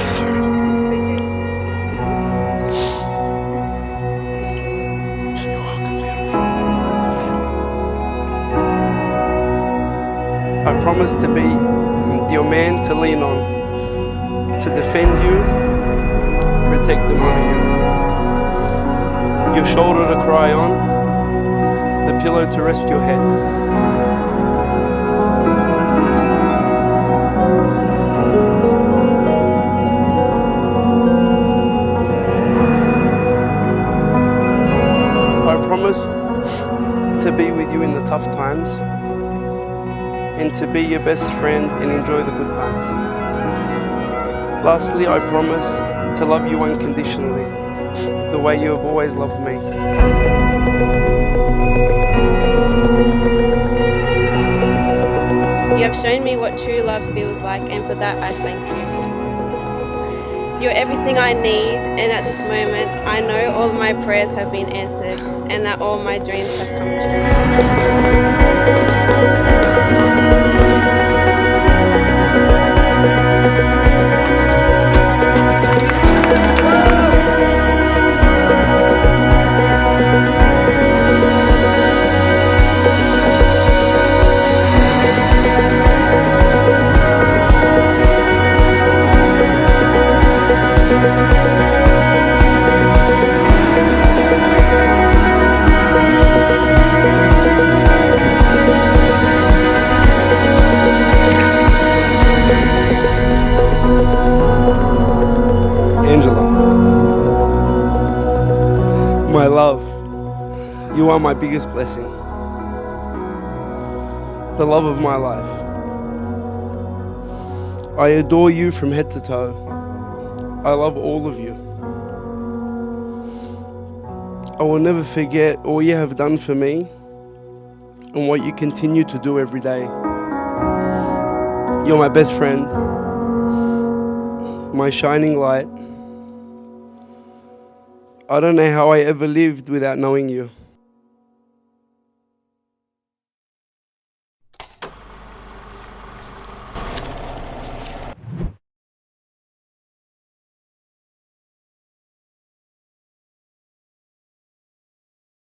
I promise to be your man to lean on, to defend you, protect and honor you. Your shoulder to cry on, the pillow to rest your head. I promise to be with you in the tough times, and to be your best friend and enjoy the good times. Lastly, I promise to love you unconditionally, the way you have always loved me. You have shown me what true love feels like, and for that I thank you. You're everything I need, and at this moment I know all of my prayers have been answered and that all my dreams have come true. Angela, my love, you are my biggest blessing, the love of my life. I adore you from head to toe. I love all of you. I will never forget all you have done for me and what you continue to do every day. You're my best friend, my shining light. I don't know how I ever lived without knowing you.